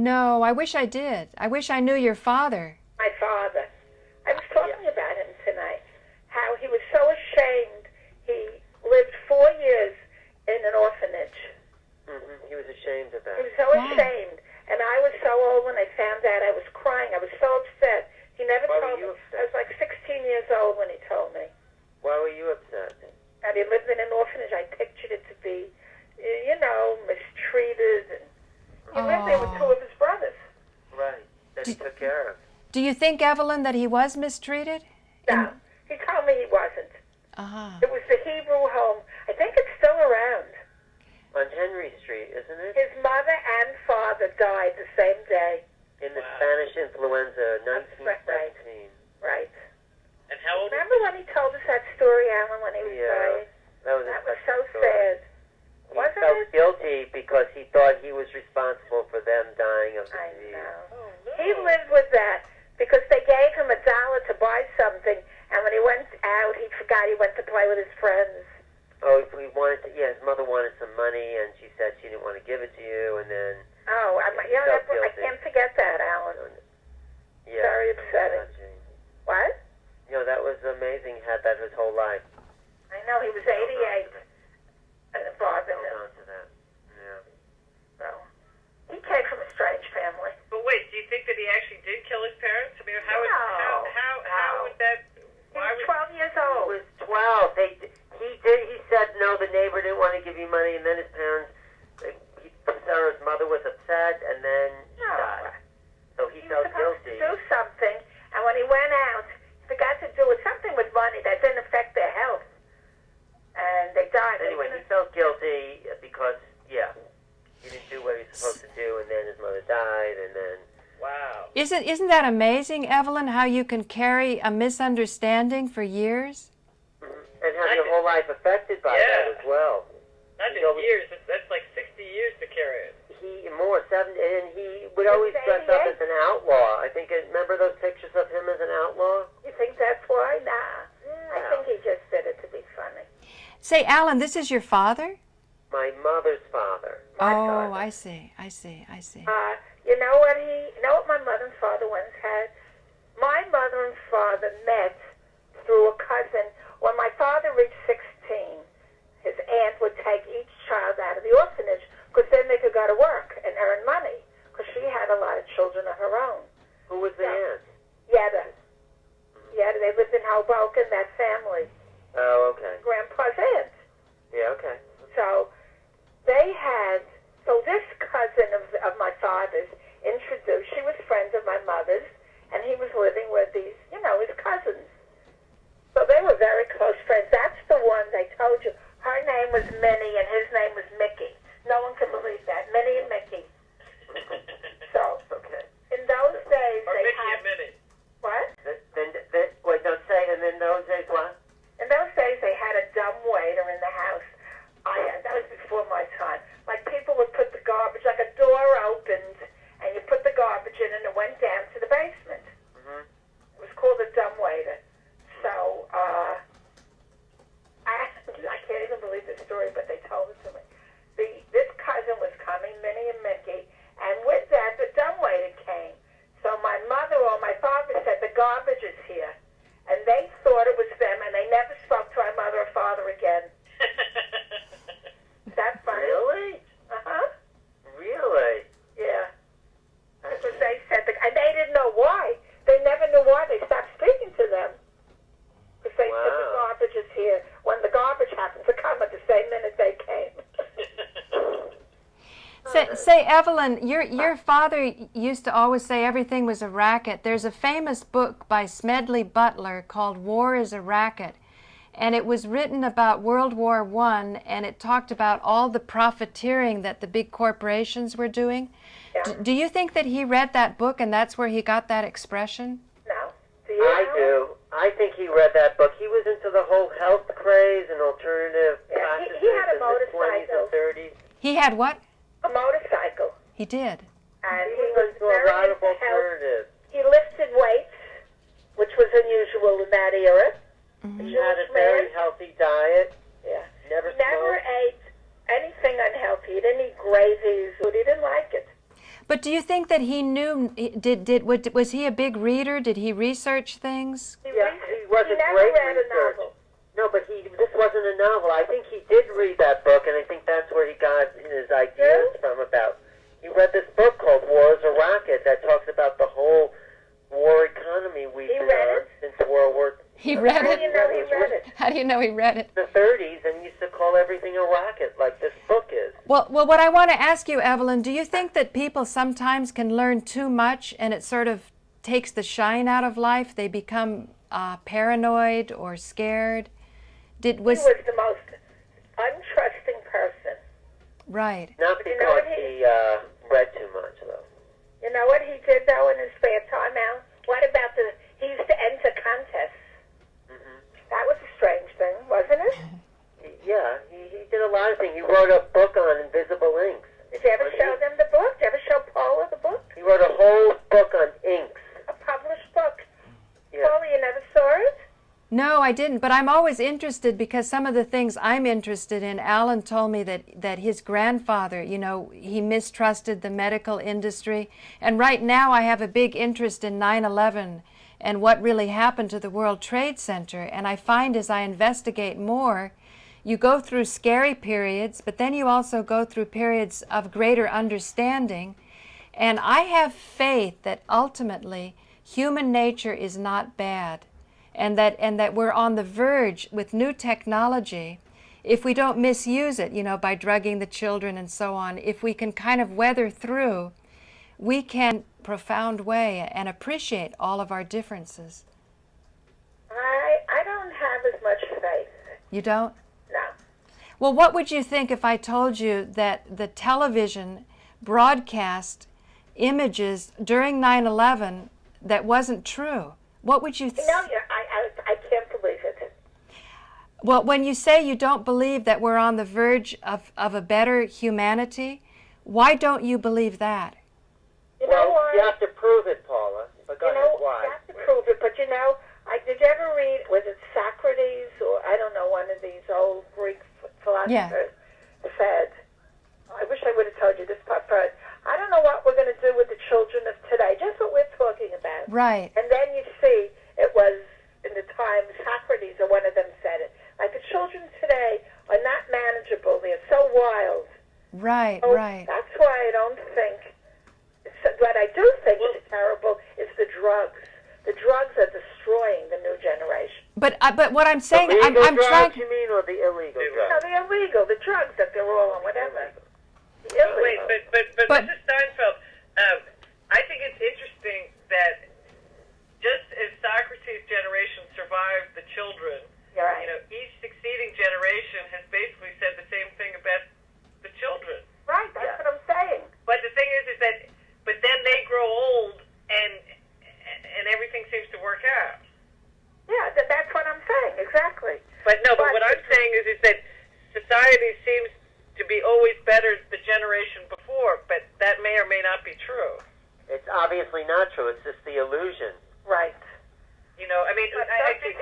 No, I wish I did. I wish I knew your father. My father. I was talking about him tonight, how he was so ashamed. He lived 4 years in an orphanage. He was ashamed of that. He was so ashamed. And I was so old when I found that. I was crying. I was so upset. He never Why told were you me. upset? I was like 16 years old when he told me. Why were you upset? That he lived in an orphanage. I pictured it to be, you know, mistreated. And he lived there with 2 of his brothers. Right. That he took care of. Do you think, Evelyn, that he was mistreated? No. He told me he wasn't. Uh-huh. It was the Hebrew home. I think it's still around. On Henry Street, isn't it? His mother and father died the same day. In the Spanish influenza, That's 1917. Right. And how old? Remember when he told us that story, Alan, when he was dying? That was so story. sad. He Wasn't felt it? guilty because he thought he was responsible for them dying of the I disease. know. Oh, no. He lived with that because they gave him $1 to buy something, and when he went out, he forgot he went to play with his friends. Oh, he wanted to, his mother wanted some money, and she said she didn't want to give it to you, and then... Oh, I can't forget that, Alan. Yeah. Very upsetting. What? You know, that was amazing. He had that his whole life. I know, he was 88. And the father Held knew. on to that. Yeah. So, he came from a strange family. But wait, do you think that he actually did kill his parents? I mean, how would that? He was 12 years He old. was 12. He said no, the neighbor didn't want to give you money, and then his parents, Sarah's mother was upset, and then she died. So he He felt was supposed guilty. to do something, and when he went out, he forgot to do it. Something with money that didn't affect their health. And they died. Anyway, he felt guilty because, he didn't do what he was supposed to do, and then his mother died, and then... Wow. Isn't that amazing, Evelyn, how you can carry a misunderstanding for years? And have your whole life affected by that as well. Not just years, that's like 60 years to carry it. More, 70, and he would always dress up as an outlaw. I think, remember those pictures of him as an outlaw? You think that's why? Nah. I think he just did it to be funny. Say, Alan, this is your father? My mother's father. Oh, I see. You know what my mother and father once had? My mother and father met through a cousin. When my father reached 16, his aunt would take each child out of the orphanage because then they could go to work and earn money because she had a lot of children of her own. Who was the aunt? Yetta, they lived in Hoboken, that family. Oh, okay. Grandpa's aunt. Yeah, okay. So this cousin of my father's introduced, she was friends of my mother's, and he was living with these, his cousins. So they were very close friends. That's the one they told you. Her name was Minnie, and his name was Mickey. No one could believe that. Minnie and Mickey. So, in those days, Or they Mickey had... and Minnie. What? Wait, don't say, and in those days, what? In those days, they had a dumb waiter in the house. That was before my time. Like, people would put the garbage, like a door opened, and you put the garbage in, and it went down to the basement. Mm-hmm. It was called a dumb waiter. So, I can't even believe this story, but they told it to me. This cousin was coming, Minnie and Mickey, and with that, the dumb waiter came. So my mother or my father said, the garbage is here. And they thought it was them, and they never spoke to my mother or father again. Is that funny? Really? Uh-huh. Really? Yeah. Because they said, and they didn't know why. They never knew why they stopped speaking to them. Because they said the garbage is here. When the garbage happened to come at the same minute they came. Say, Evelyn, your father used to always say everything was a racket. There's a famous book by Smedley Butler called War is a Racket. And it was written about World War I, and it talked about all the profiteering that the big corporations were doing. Yeah. Do you think that he read that book and that's where he got that expression? No. Do you I know? do. I think he read that book. He was into the whole health craze and alternative practices he had a in the 20s motorcycle. and 30s. He had what? A motorcycle. He did. And He he was was into a very lot of into health. alternatives. He lifted weights, which was unusual in that era. He had a very healthy diet. Yeah. Never He never smoked. ate anything unhealthy. He didn't eat gravies. He didn't like it. But do you think that he knew? Was he a big reader? Did he research things? Yeah, he was He a never great read a researcher. novel. No, but this wasn't a novel. I think he did read that book, and I think that's where he got his ideas from about. He read this book called War is a Rocket that talks about the whole war economy we've been on since World War II. He read How it? do you know he read it? How do you know he read it? In the 30s, and used to call everything a rocket, like this book is. Well, what I want to ask you, Evelyn, do you think that people sometimes can learn too much and it sort of takes the shine out of life? They become paranoid or scared? He was the most untrusting person. Right. Not You know because what he read too much, though. You know what he did, though, in his spare time, Al? What about he used to enter contests. That was a strange thing, wasn't it? Yeah, he did a lot of things. He wrote a book on invisible inks. Did you ever show them the book? Did you ever show Paula the book? He wrote a whole book on inks. A published book. Yeah. Paula, you never saw it? No, I didn't, but I'm always interested because some of the things I'm interested in, Alan told me that his grandfather, you know, he mistrusted the medical industry. And right now I have a big interest in 9/11 and what really happened to the World Trade Center. And I find as I investigate more, you go through scary periods, but then you also go through periods of greater understanding. And I have faith that ultimately human nature is not bad. And that we're on the verge with new technology, if we don't misuse it, you know, by drugging the children and so on, if we can kind of weather through, we can profound way and appreciate all of our differences. I don't have as much faith. You don't? No. Well, what would you think if I told you that the television broadcast images during 9/11 that wasn't true? What would you No, I can't believe it. Well, when you say you don't believe that we're on the verge of a better humanity, why don't you believe that? You know why? You have to prove it, Paula. But go ahead, why? You have to prove it, but you know, did you ever read, was it Socrates or, I don't know, one of these old Greek philosophers said, I wish I would have told you this part first, I don't know what we're going to do with the children of today, just what we're talking about. Right. And then you see, it was in the time Socrates or one of them said it, like the children today are not manageable, they're so wild. Right, So right. that's why I don't think, what I do think is terrible is the drugs. The drugs are destroying the new generation. But what I'm saying, The legal I'm drugs, trying. you mean, or the illegal No, drugs? the illegal, the drugs that they're all on, whatever. The Wait, illegal. but Mrs. Steinfeld, I think it's interesting that just as Socrates' generation survived the children, You're right. you know, each succeeding generation has basically said the same thing about the children. Right, that's what I'm saying. But the thing is that, but then they grow old and everything seems to work out. Yeah, that's what I'm saying, exactly. But no, but what I'm saying is that society seems to be always better the generation before, but that may or may not be true. It's obviously not true. It's just the illusion. Right. You know, I mean, But actually,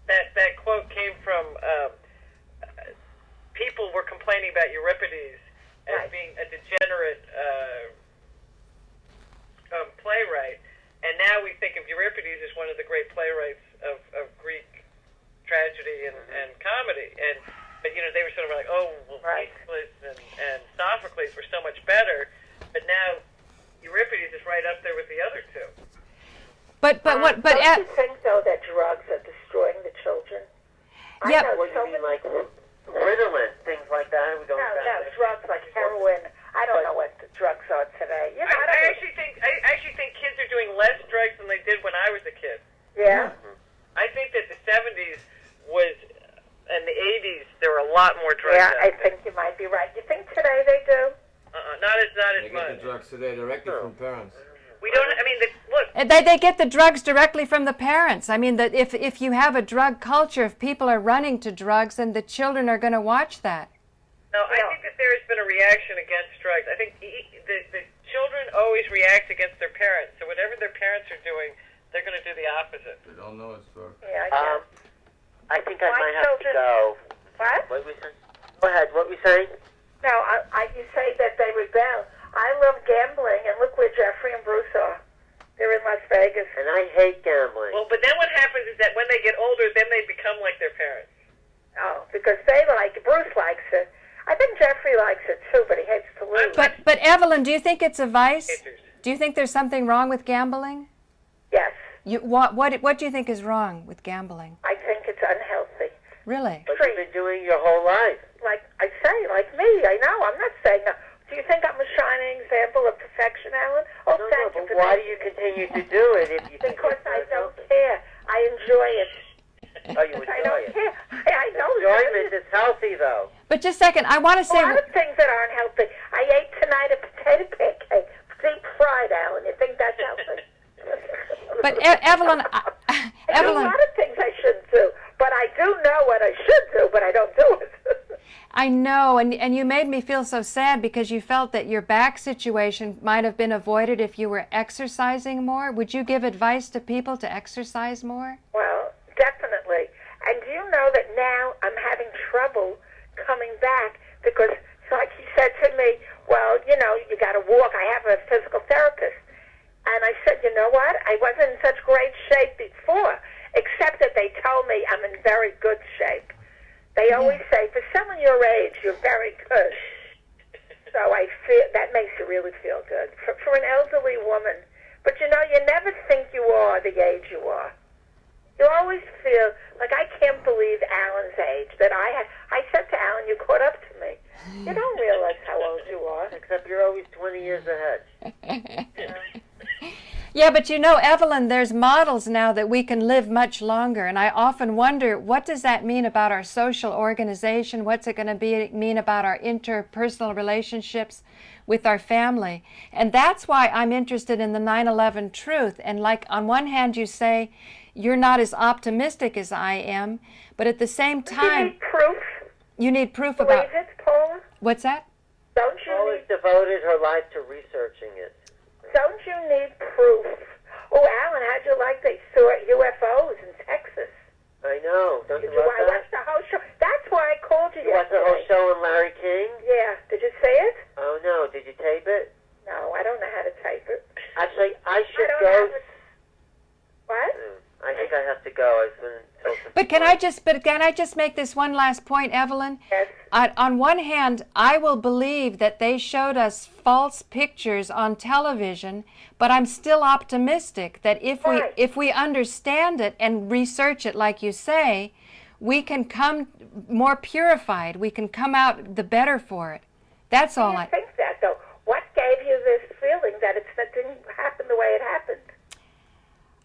that quote came from people were complaining about Euripides as Right. being a degenerate playwright, and now we think of Euripides as one of the great playwrights of Greek tragedy and comedy. But you know, they were sort of like, oh, well, Right. Aeschylus and Sophocles were so much better, but now Euripides is right up there with the other two. But what? But don't you think, though, that drugs are destroying the children? Yeah. I know What do so you mean, many- like Ritalin, things like that? We don't No, drugs like heroin. I don't know what the drugs are today. You know, I I don't actually think kids are doing less drugs than they did when I was a kid. Yeah. I think that the 70s was, and the 80s, there were a lot more drugs. Yeah, out I there. think you might be right. You think today they do? Not as They get much. the drugs today directly from parents. We don't. I mean, look. they get the drugs directly from the parents. I mean, that if you have a drug culture, if people are running to drugs, then the children are going to watch that. No, I think that there has been a reaction against drugs. I think the children always react against their parents. So whatever their parents are doing, they're going to do the opposite. They don't know it's for. Yeah, I guess. I think I My might have to children- go. What? What we saying? Go ahead. What we saying? No, you say that they rebel. I love gambling, and look where Jeffrey and Bruce are. They're in Las Vegas. And I hate gambling. Well, but then what happens is that when they get older, then they become like their parents. Oh, because Bruce likes it. I think Jeffrey likes it too, but he hates to lose. But Evelyn, do you think it's a vice? Haters. Do you think there's something wrong with gambling? Yes, What do you think is wrong with gambling? I think it's unhealthy. Really? But you've been doing your whole life. Like I say, like me, I know. I'm not saying no. Do you think I'm a shining example of perfection, Alan? Oh, No, thank you but for why that. do you continue to do it if you think Because it's I don't unhealthy? care. I enjoy it. Oh, you I enjoy don't it. care. I know. Enjoyment is healthy, though. But just a second, I want to A say. lot of things that aren't healthy. I ate tonight a potato pancake, deep fried, Alan. You think that's healthy? But Evelyn, I do a Evelyn, lot of things I shouldn't do, but I do know what I should do, but I don't do it. I know, and you made me feel so sad because you felt that your back situation might have been avoided if you were exercising more. Would you give advice to people to exercise more? Well, definitely. And do you know that now I'm having trouble coming back because, like he said to me, well, you know, you got to walk. I have a physical therapist. And I said, you know what? I wasn't in such great shape before, except that they told me I'm in very good shape. They always say, for someone your age, you're very good. So I feel that makes you really feel good for an elderly woman. But you know, you never think you are the age you are. You always feel like I can't believe Alan's age. That I said to Alan, you caught up to me. You don't realize how old you are. Except you're always 20 years ahead. Yeah, but you know, Evelyn, there's models now that we can live much longer, and I often wonder, what does that mean about our social organization? What's it going to mean about our interpersonal relationships with our family? And that's why I'm interested in the 9/11 truth. And like, on one hand, you say you're not as optimistic as I am, but at the same You time, need proof. you need proof about... Believe it, Paula? What's that? Don't you Always need? devoted her life to researching it. Don't you need proof? Oh, Alan, how'd you like they saw UFOs in Texas? I know. Don't you Did you love I that? watched the whole show. That's why I called you You watched the whole yesterday. show on Larry King? Yeah. Did you see it? Oh, no. Did you tape it? No, I don't know how to type it. Actually, I I should don't go. have it. What? I think I have to go. I was going to tell some But can I just make this one last point, Evelyn? Yes. On one hand, I will believe that they showed us false pictures on television, but I'm still optimistic that Right. if we understand it and research it like you say, we can come more purified. We can come out the better for it. That's all Do you I... think that, though? What gave you this feeling that it didn't happen the way it happened?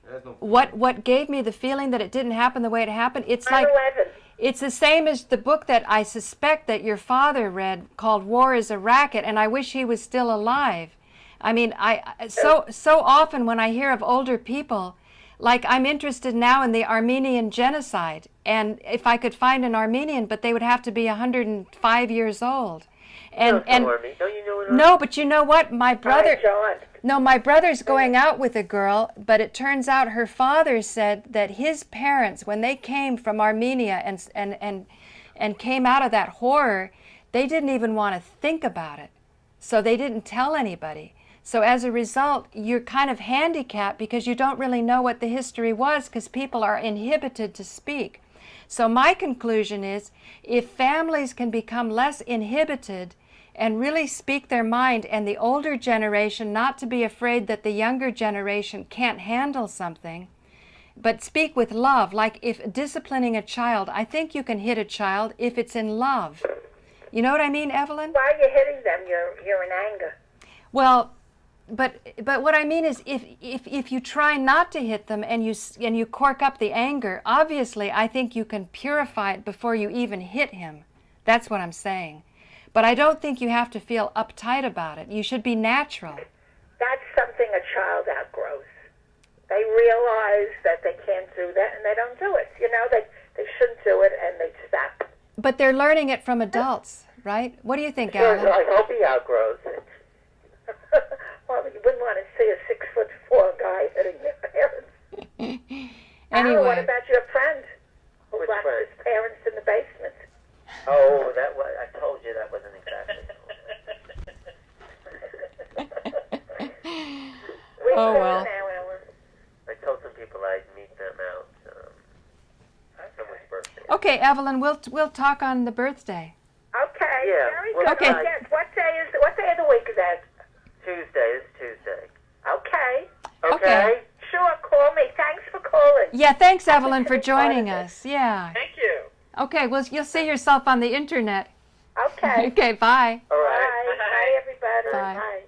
There's no What gave me the feeling that it didn't happen the way it happened? It's like... 9/11. It's the same as the book that I suspect that your father read called War is a Racket, and I wish he was still alive. I mean, so often when I hear of older people, like I'm interested now in the Armenian genocide, and if I could find an Armenian, but they would have to be 105 years old. And Army. Don't you know an no, but you know what? My brother... Hi, John. No, my brother's going out with a girl, but it turns out her father said that his parents, when they came from Armenia and came out of that horror, they didn't even want to think about it. So they didn't tell anybody. So as a result, you're kind of handicapped because you don't really know what the history was because people are inhibited to speak. So my conclusion is, if families can become less inhibited and really speak their mind, and the older generation not to be afraid that the younger generation can't handle something, but speak with love, like if disciplining a child, I think you can hit a child if it's in love. You know what I mean, Evelyn? Why are you hitting them? You're in anger. Well, but what I mean is if you try not to hit them and you cork up the anger, obviously I think you can purify it before you even hit him. That's what I'm saying. But I don't think you have to feel uptight about it. You should be natural. That's something a child outgrows. They realize that they can't do that, and they don't do it. You know, they shouldn't do it, and they stop. But they're learning it from adults, right? What do you think, Sure, Alan? I hope he outgrows it. Well, you wouldn't want to see a 6'4" guy hitting their parents. Alan, what Anyway, about your friend who Which locked friend? his parents in the basement? Oh, that was, I told you that wasn't exactly. Evelyn. We'll talk on the birthday. Okay, Yeah, very well, good. Okay. Oh, yes. What day of the week is that? Tuesday is Tuesday. Okay. Okay. Sure, call me. Thanks for calling. Yeah, thanks, Evelyn, for joining us. Yeah. Thank you. Okay, well, you'll see yourself on the internet. Okay. Okay, bye. All right. Bye. Bye, everybody. Bye. Bye.